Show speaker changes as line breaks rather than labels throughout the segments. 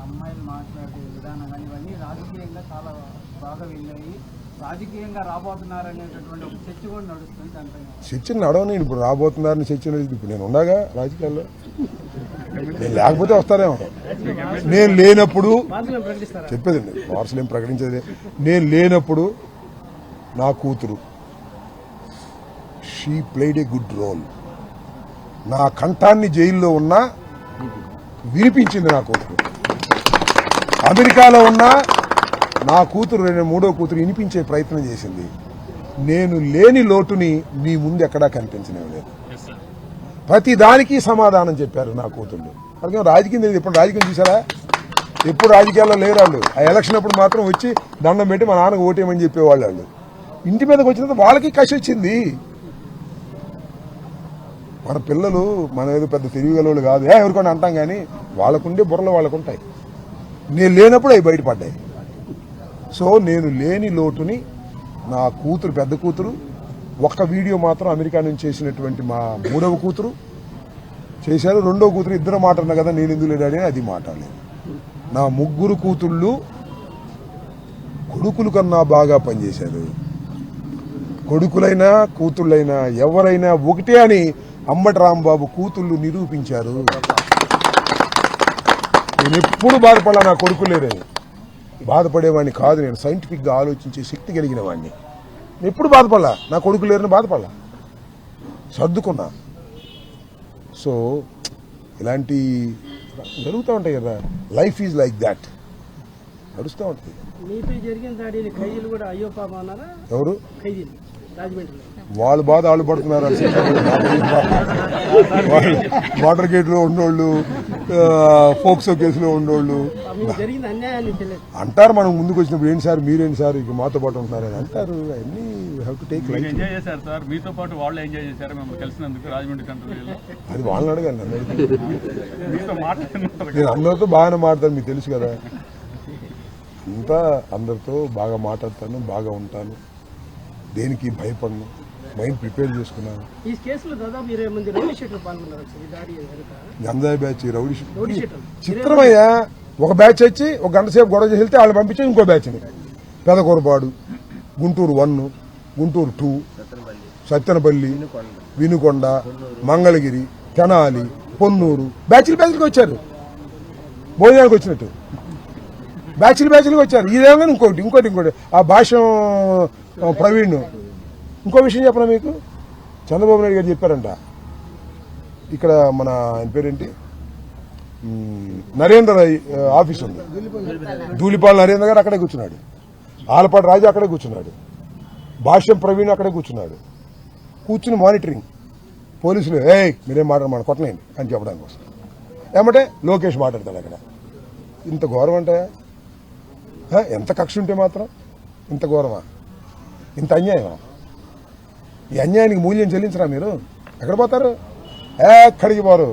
అమ్మాయిలు మాట్లాడే విధానం కానీ ఇవన్నీ రాజకీయంగా చాలా బాగా వెళ్ళాయి, రాజకీయంగా రాబోతున్నారనేటటువంటి ఒక చర్చ కూడా నడుస్తుంది. దాంట్లో
చర్చ నడవని ఇప్పుడు రాబోతున్నారని చర్చ నడుస్తుంది. ఇప్పుడు నేను ఉన్నాగా రాజకీయాల్లో, నేను లేకపోతే వస్తారేమో. నేను లేనప్పుడు చెప్పేదండి, వారసులు ఏం ప్రకటించేది. నేను లేనప్పుడు నా కూతురు she played a good role. నా కంఠాన్ని జైల్లో ఉన్నా వినిపించింది నా కూతురు. అమెరికాలో ఉన్నా నా కూతురు, మూడో కూతురు వినిపించే ప్రయత్నం చేసింది. నేను లేని లోటుని మీ ముందు ఎక్కడా కనిపించలేదు. ప్రతి దానికి సమాధానం చెప్పారు నా కూతుళ్ళు. అలాగే రాజకీయం తెలియదు. ఎప్పుడు రాజకీయం చూసారా? ఎప్పుడు రాజకీయాల్లో లేరు వాళ్ళు. ఆ ఎలక్షన్ అప్పుడు మాత్రం వచ్చి దండం పెట్టి మా నాన్నకు ఓటేయమని చెప్పేవాళ్ళు. వాళ్ళు ఇంటి మీదకి వచ్చినంత వాళ్ళకి కసి వచ్చింది. మన పిల్లలు మన ఏదో పెద్ద తెలివిగలవాళ్ళు కాదు, ఎవరికొని అంటాం, కానీ వాళ్ళకుండే బుర్రలు వాళ్ళకు ఉంటాయి. నేను లేనప్పుడు అవి బయటపడ్డాయి. సో నేను లేని లోటుని నా కూతురు, పెద్ద కూతురు, ఒక్క వీడియో మాత్రం అమెరికా నుంచి చేసినటువంటి మా మూడవ కూతురు చేశారు. రెండో కూతురు ఇద్దరు మాట్లాడినా కదా, నేను ఎందుకు లేడాని అది మాట్లాడలేదు. నా ముగ్గురు కూతుళ్ళు కొడుకులు కన్నా బాగా పనిచేశారు. కొడుకులైనా కూతుళ్ళైనా ఎవరైనా ఒకటే అని అంబటి రాంబాబు కూతుళ్ళు నిరూపించారు. నేను ఎప్పుడు బాధపడలా నా కొడుకు లేరని. బాధపడేవాడిని కాదు, నేను సైంటిఫిక్గా ఆలోచించే శక్తి కలిగిన వాడిని. నేను ఎప్పుడు బాధపడలా, నా కొడుకు లేరని బాధపడలా, సర్దుకున్నా. సో ఇలాంటి జరుగుతూ ఉంటాయి కదా, లైఫ్ ఈజ్ లైక్ దాట్, నడుస్తూ ఉంటుంది.
మీపై జరిగిన దాడిని ఖైదీలు కూడా అయ్యో పాపం అన్నారా?
ఎవరు
ఖైదీలు రాజమండ్రిలో
వాళ్ళ బాధ వాళ్ళు పడుతున్నారు. వాటర్ గేట్లో ఉన్నోళ్ళు, ఫోక్సో కేసులో ఉన్నోళ్ళు అంటారు. మనం ముందుకు వచ్చినప్పుడు ఏంటి సార్ మీరేంటి సార్ ఇక మాతో పాటు ఉంటున్నారని అంటారు. అన్ని have to take life.
Enjoy చేశారు సార్, మీతో పాటు వాళ్ళు ఎంజాయ్ చేశారు మిమ్మల్ని కలిసినందుకు రాజమండ్రి కంట్రోల్లో.
అది వాళ్ళని అడగాలి, నన్ను
మీతో మాట్లాడుతున్నారు.
నేను అందరితో బాగానే మాట్లాడతాను, మీకు తెలుసు కదా. అంతా అందరితో బాగా మాట్లాడతాను, బాగా ఉంటాను, దేనికి భయపడను, మైండ్ ప్రిపేర్ చేసుకున్నాను.
ఈ కేసులో దాదాపు 20 మంది రౌడీ షీటర్లు పాల్గొన్నారు.
గంజాయి బ్యాచ్, రౌడీ చిత్రమయ్యా. ఒక బ్యాచ్ వచ్చి ఒక గంట సేపు గొడవ చేసి వెళ్తే వాళ్ళు పంపించి ఇంకో బ్యాచ్ని పెదకూరపాడు, గుంటూరు 1, గుంటూరు 2, సత్తెనపల్లి, వినుకొండ, మంగళగిరి, తెనాలి, పొన్నూరు బ్యాచ్లకి వచ్చారు. భోజనానికి వచ్చినట్టు బ్యాచ్లకి వచ్చారు. ఇదేమో ఇంకోటి ఆ భాష ప్రవీణ్. ఇంకో విషయం చెప్పనా మీకు, చంద్రబాబు నాయుడు గారు చెప్పారంట, ఇక్కడ మన ఆయన పేరేంటి, నరేంద్ర ఆఫీస్ ఉంది, ధూళిపాల నరేంద్ర గారు అక్కడే కూర్చున్నాడు, ఆలపాటి రాజు అక్కడే కూర్చున్నాడు, భాష్యం ప్రవీణ్ అక్కడే కూర్చున్నాడు. కూర్చుని మానిటరింగ్, పోలీసులు మీరేం మాట్లాడమని కొట్టలేండి అని చెప్పడానికి వస్తారు. ఏమంటే లోకేష్ మాట్లాడతాడు అక్కడ. ఇంత ఘోరం అంటే, ఎంత కక్ష ఉంటే మాత్రం ఇంత ఘోరమా, ఇంత అన్యాయమా? ఈ అన్యాయానికి మూల్యం చెల్లించరా మీరు? ఎక్కడ పోతారు? ఎక్కడికి పోరు.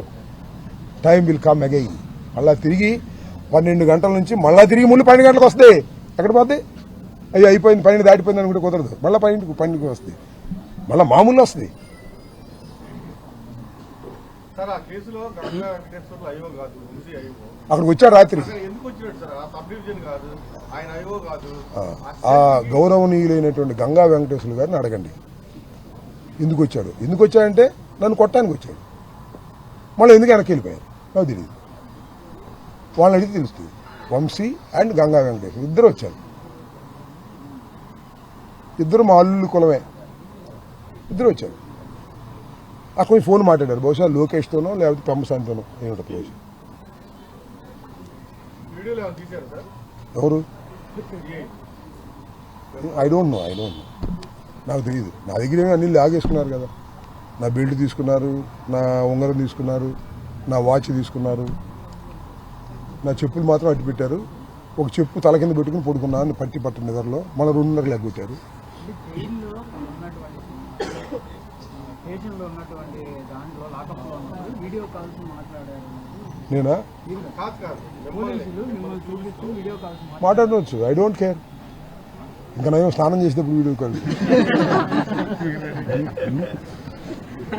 Time will come again. మళ్ళా తిరిగి 12 గంటల నుంచి మళ్ళా తిరిగి 12 గంటలకు వస్తాయి. ఎక్కడ పోద్ది? అయ్యో అయిపోయింది, 12 దాటిపోయింది అనుకుంటే కుదరదు. మళ్ళీ 12కి వస్తాయి, మళ్ళీ మామూలు వస్తుంది. అక్కడికి వచ్చాడు రాత్రి. ఆ గౌరవనీయులైనటువంటి గంగా వెంకటేశ్వర్లు గారిని అడగండి ఎందుకు వచ్చాడంటే నన్ను కొట్టడానికి వచ్చాడు. మళ్ళీ ఎందుకు వెనక్కి వెళ్ళిపోయారు నాకు తెలియదు. వాళ్ళని అడిగితే తెలుస్తుంది. వంశీ అండ్ గంగా వెంకటేశ్వర ఇద్దరు వచ్చారు. ఇద్దరు మా అల్లుళ్ళు కులమే. ఇద్దరు వచ్చారు. అక్కడ ఫోన్ మాట్లాడారు. బహుశా లోకేష్తోనో లేకపోతే పెమ్మసానితోనో ఏమిటో పేరు. ఎవరు? ఐ డోంట్ నో నాకు తెలియదు. నా దగ్గర అన్ని లాగేసుకున్నారు కదా. నా బెల్ట్ తీసుకున్నారు, నా ఉంగరం తీసుకున్నారు, నా వాచ్ తీసుకున్నారు, నా చెప్పులు మాత్రం అట్టు పెట్టారు. ఒక చెప్పు తల కింద పెట్టుకుని పడుకున్నాను పట్టిన నిద్రలో. మన 2:30 లెగ్గొట్టారు. నేనా మాట్లాడవచ్చు. I don't care. ఇంకా నేను స్నానం చేసేటప్పుడు వీడియో కాల్.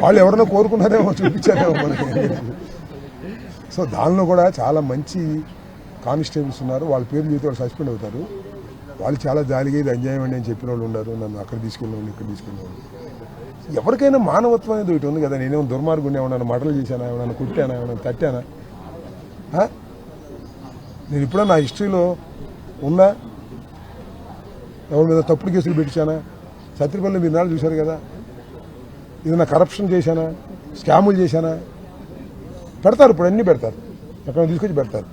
వాళ్ళు ఎవరైనా కోరుకున్నారేమో, చూపించారేమో మనకి. సో దానిలో కూడా చాలా మంచి కానిస్టేబుల్స్ ఉన్నారు, వాళ్ళ పేర్లు చెబితే వాళ్ళు సస్పెండ్ అవుతారు. వాళ్ళు చాలా జాలిగా ఇది అన్యాయం అండి అని చెప్పిన వాళ్ళు ఉన్నారు. నన్ను అక్కడ తీసుకెళ్ళేవాళ్ళు, ఇక్కడ తీసుకెళ్ళేవాళ్ళు. ఎవరికైనా మానవత్వం అనేది ఒకటి ఉంది కదా. నేనేమో దుర్మార్గుని, ఏమన్నా మటలు చేశానా, ఏమన్నా కుట్టానా, ఏమన్నా తట్టానా? నేను ఇప్పుడే నా హిస్టరీలో ఉందా? ఎవరి మీద తప్పుడు కేసులు పెట్టించానా? సత్తిపల్లి మీరు నాళ్ళు చూశారు కదా. ఏదైనా కరప్షన్ చేశానా, స్కాములు చేశానా? పెడతారు, ఇప్పుడు అన్నీ పెడతారు, ఎక్కడ తీసుకొచ్చి పెడతారు.